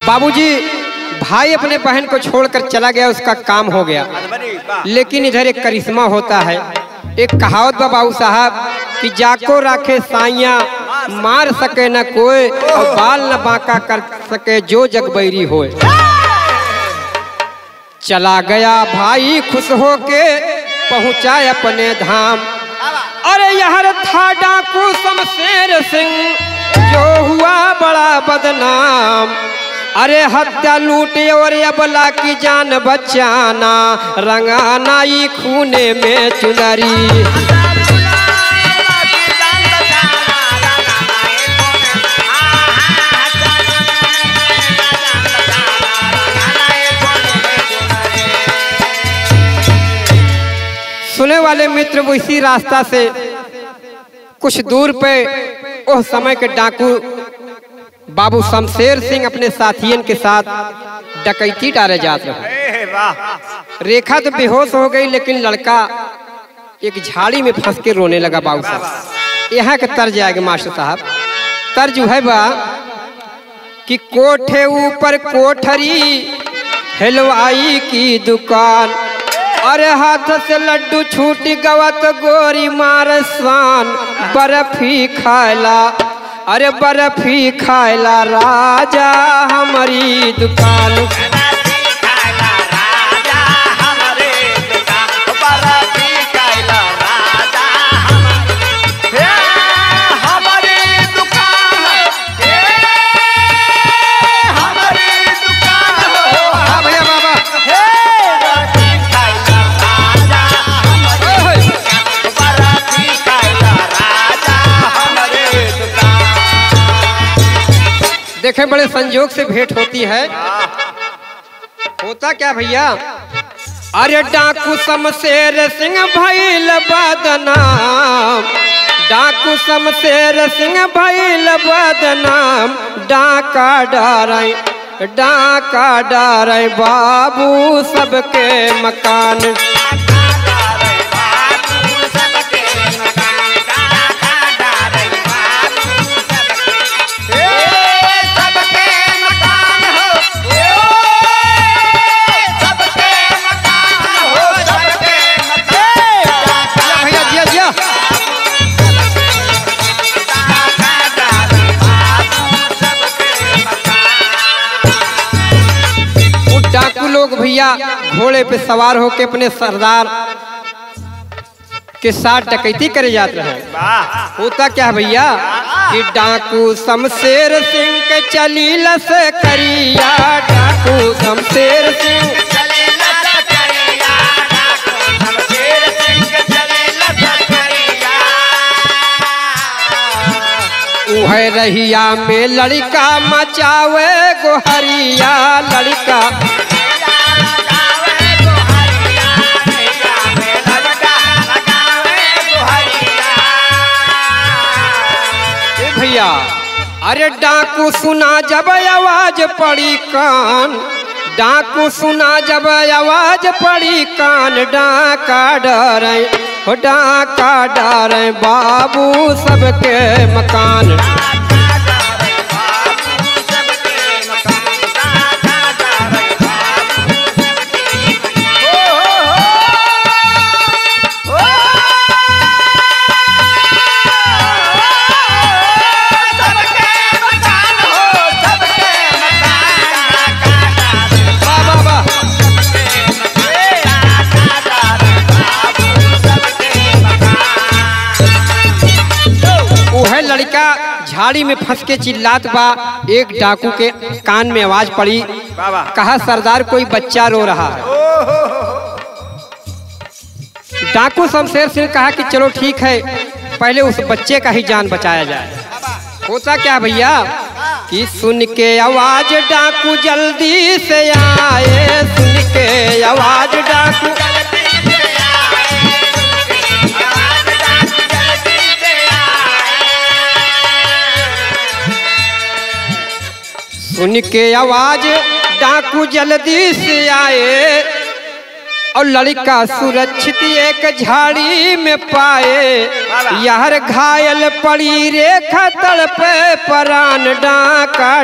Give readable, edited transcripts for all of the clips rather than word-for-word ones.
बाबूजी भाई अपने बहन को छोड़कर चला गया, उसका काम हो गया। लेकिन इधर एक करिश्मा होता है। एक कहावत बा बाबू साहब कि जाको राखे साइया, मार सके न कोई और बाल न बांका कर सके जो जगबैरी होए। चला गया भाई खुश होके पहुंचा अपने धाम। अरे यहर था डाकू शमशेर सिंह जो हुआ बड़ा बदनाम। अरे हत्या लूट और अबला की जान बचाना, रंगाना ई खूने में चुनरी। सुने वाले मित्र वो इसी रास्ता से कुछ दूर पे उस समय के डाकू बाबू शमशेर सिंह अपने साथियों के साथ डकैती डाले जाते रहे। रेखा तो बेहोश हो गई, लेकिन लड़का एक झाड़ी में फंस के रोने लगा। बाबू साहब यहाँ के तर्ज आएगा मास्टर साहब। तर्ज है बा कि कोठे ऊपर कोठरी हलवाई की दुकान। अरे हाथ से लड्डू छूटी गवत गोरी मार सान, बर्फी खायला, अरे बर्फी खायला राजा हमारी दुकान। देखें बड़े संजोग से भेंट होती है। होता क्या भैया? अरे डाकू शमशेर सिंह भइल बदनाम, डाकू शमशेर सिंह भइल बदनाम। डाका डारे बाबू सबके मकान। डाकू लोग भैया घोड़े पे सवार होके अपने सरदार के साथ डकैती करे जाते हैं। होता क्या भैया कि डाकू शमशेर सिंह के चली लस करिया, डाकू शमशेर सिंह उहे रहिया में लड़का मचावे गोहरिया, लड़का भैया। अरे डाकू सुना जब आवाज पड़ी कान, डाकू सुना जब आवाज पड़ी कान। डाका डरे हो डाका डरे बाबू सबके मकान। लड़का झाड़ी में फंस के चिल्लात बा। एक डाकू के कान में आवाज पड़ी, कहा सरदार कोई बच्चा रो रहा है। डाकू शमशेर सिंह कहा कि चलो ठीक है, पहले उस बच्चे का ही जान बचाया जाए। होता क्या भैया कि सुन के आवाज डाकू जल्दी से आए, सुन के आवाज डाकू सुन के आवाज डाकू जल्दी से आए और लड़का सुरक्षित एक झाड़ी में पाए। यार घायल पड़ी रेखा तड़पे परान। डाका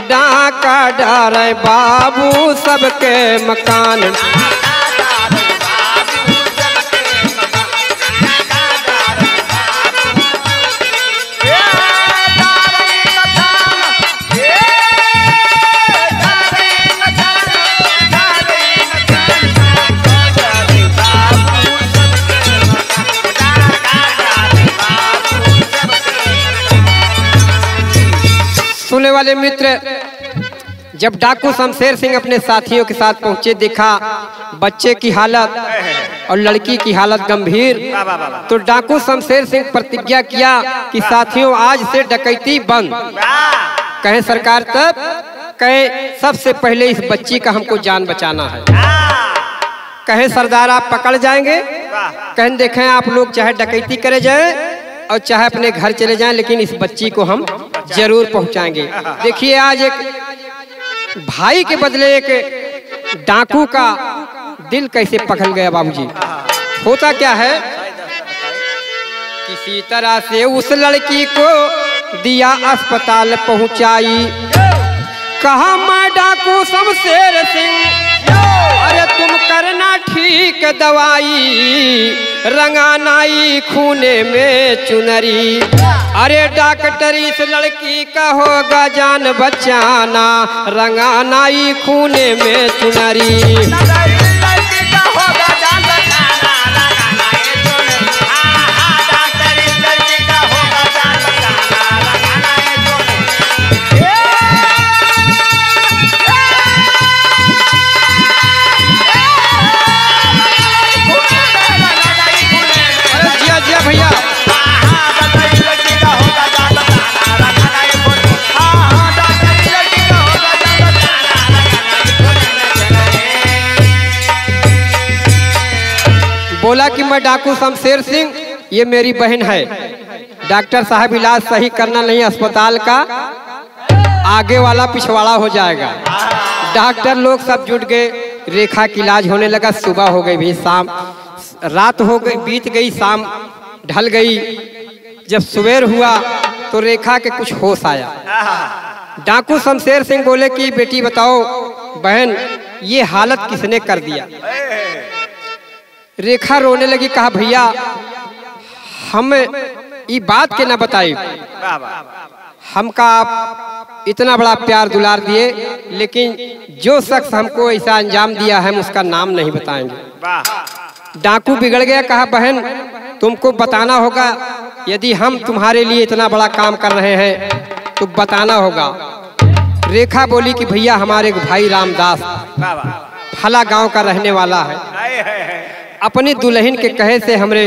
डाका डारे बाबू सबके मकान। सुनने वाले मित्र, जब डाकू शमशेर सिंह अपने साथियों के साथ पहुंचे, देखा बच्चे की हालत और लड़की की हालत गंभीर, तो डाकू शमशेर सिंह प्रतिज्ञा किया कि साथियों आज से डकैती बंद। कहे सरकार तब कहे सबसे पहले इस बच्ची का हमको जान बचाना है। कहे सरदार आप पकड़ जाएंगे। कहें देखें आप लोग चाहे डकैती करे जाए और चाहे अपने घर चले जाएं, लेकिन इस बच्ची को हम जरूर पहुंचाएंगे। देखिए आज एक भाई के बदले एक डाकू का दिल कैसे पकड़ गया बाबूजी। होता क्या है, किसी तरह से उस लड़की को दिया अस्पताल पहुंचाई। कहा मैं डाकू शमशेर सिंह, अरे तुम करना ठीक दवाई, रंगानाई खूने में चुनरी। अरे डॉक्टर इस लड़की का होगा जान बचाना, रंगानाई खूने में चुनरी। भैया बोला कि मैं डाकू शमशेर सिंह, ये मेरी बहन है। डॉक्टर साहब इलाज सही करना नहीं, अस्पताल का आगे वाला पिछवाड़ा हो जाएगा। डॉक्टर लोग सब जुट गए, रेखा की इलाज होने लगा। सुबह हो गई भी, शाम रात हो गई, बीत गई, शाम ढल गई। जब सवेर हुआ तो रेखा के कुछ होश आया। डाकू शमशेर सिंह बोले कि बेटी बताओ बहन ये हालत किसने कर दिया। रेखा रोने लगी। कहा भैया हम ये बात के ना बताई, हमका आप इतना बड़ा प्यार दुलार दिए, लेकिन जो शख्स हमको ऐसा अंजाम दिया है हम उसका नाम नहीं बताएंगे। डाकू बिगड़ गया। कहा बहन तुमको बताना होगा, यदि हम तुम्हारे लिए इतना बड़ा काम कर रहे हैं तो बताना होगा। रेखा बोली कि भैया हमारे भाई रामदास फला गांव का रहने वाला है, अपनी दुल्हन के कहे से हमरे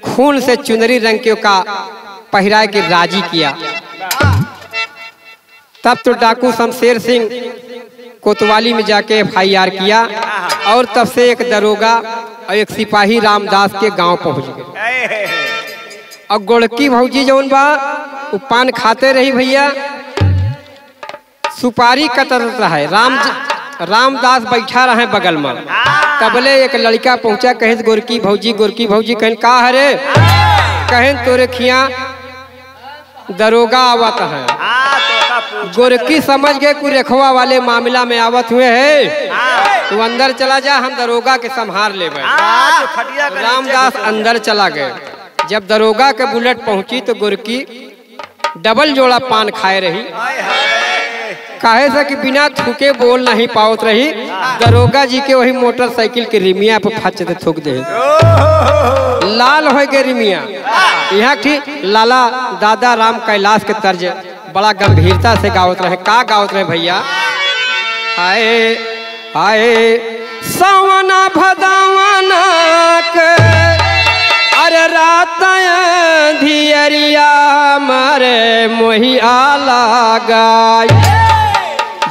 खून से चुनरी रंग के का पहराए के राजी किया। तब तो डाकू शमशेर सिंह कोतवाली में जाके FIR किया और तब से एक दरोगा और एक सिपाही रामदास के गांव पहुंच गए। और गोड़की भौजी जौन बा वो पान खाते रही भैया, सुपारी कतरत रहे। रामदास बैठा रहे बगल में। तबले एक लड़का पहुंचा, कहे गोरकी भौजी कहन का हरे। कहन तोरे खिया दरोगा आवत है। गोरकी समझ गए कि रेखवा वाले मामला में आवत हुए है, तू अंदर चला जा, हम दरोगा के संभार ले। रामदास अंदर चला गए। जब दरोगा के बुलेट पहुंची तो गोरकी डबल जोड़ा पान खाए रही। काहे से कि बिना थूके बोल नहीं पावत रही। दरोगा जी के वही मोटरसाइकिल के रिमिया पे फचते थूक दे, लाल हो गए रिमिया। यहाँ की लाला दादा राम कैलाश के तर्ज बड़ा गंभीरता से गावत रहे। का गावत रहे भैया, आए आए सावना भदावना के अरे रात धियरिया मारे मोही आला गाय।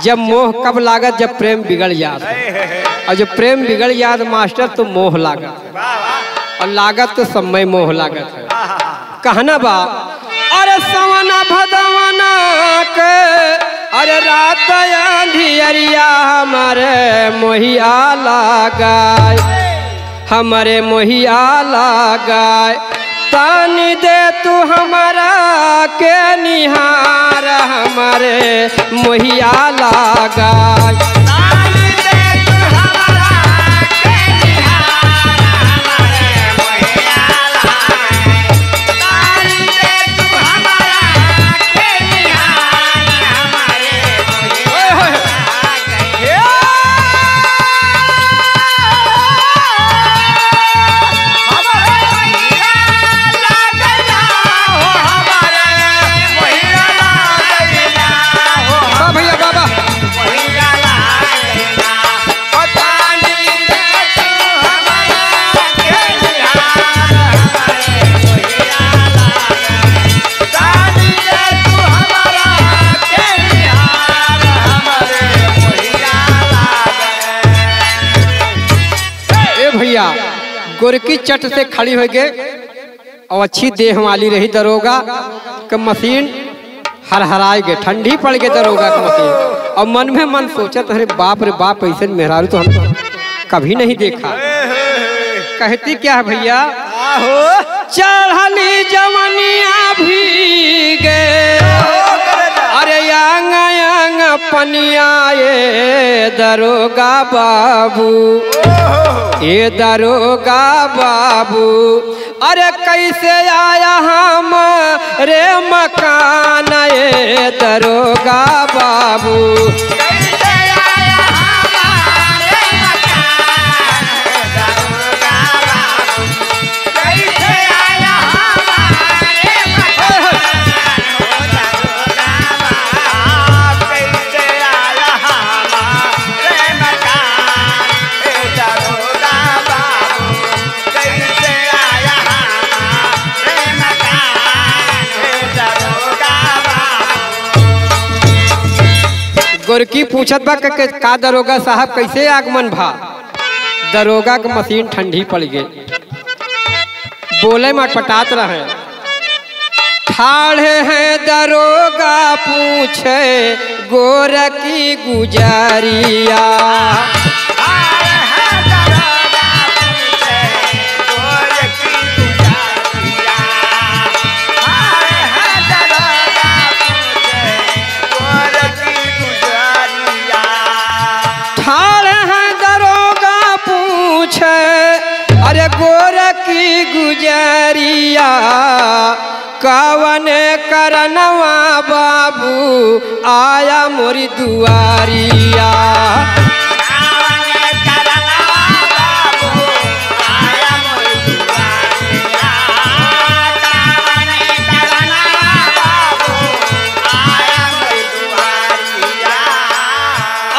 जब मोह कब लागत, जब प्रेम बिगड़ जात, और जब प्रेम बिगड़ जात मास्टर तो मोह लागत, और लागत तो समय मोह लागत है। कहना बा अरे सवना भदवना के अरे रात अंधियरिया हमारे मोहिया लगाए, हमारे मोहिया लगाए। तानी दे तू हमारा के निहार हमारे मोहिया लागा। गोरकी चट से खड़ी हो गए और अच्छी देह वाली रही दरोगा का मशीन हरहराए गए, ठंडी पड़ गए दरोगा का मशीन। और मन में मन सोचा अरे बाप रे बाप ऐसे मेहरारू तो हम कभी नहीं देखा। कहती क्या है भैया, चढ़ली जवनिया भी गए अरे यांग यांग पनिया ये दरोगा बाबू, ये दरोगा बाबू अरे कैसे आया हम रे मकान ये दरोगा बाबू। कैसे आया हमारे मकान दरोगा बाबू, कैसे आया हमारे मकान दरोगा बाबू, कैसे आया हमारे मकान दरोगा बाबू, कैसे आया हमारे मकान दरोगा बाबू। गोरकी पूछत बा का दरोगा साहब कैसे आगमन भा। दरोगा का मशीन ठंडी पड़ गई, बोले में पटात रहे। ठाड़े हैं दरोगा पूछे गोरकी गुजारिया, अरे गोरकी गुजरिया कवन करनवा बाबू आया मोरी दुआरिया।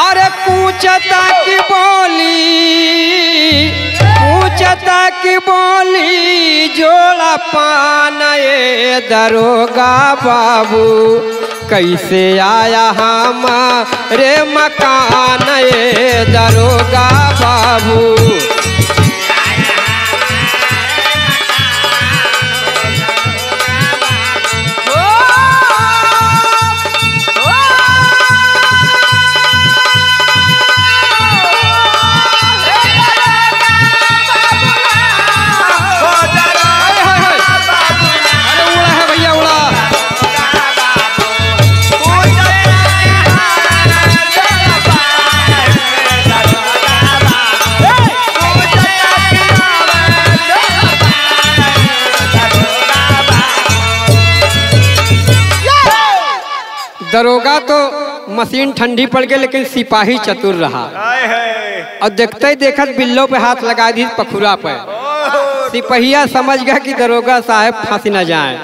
अरे पूछता की बोली, पूछता की बोली जोड़ा पान ये दरोगा बाबू, कैसे आया हम रे मकान ये दरोगा बाबू। दरोगा तो मशीन ठंडी पड़ गई लेकिन सिपाही चतुर रहा और देखते ही देखत बिल्लों पे हाथ लगा दी पखुरा पे। सिपहिया समझ गया कि दरोगा साहब फांसी न जाए।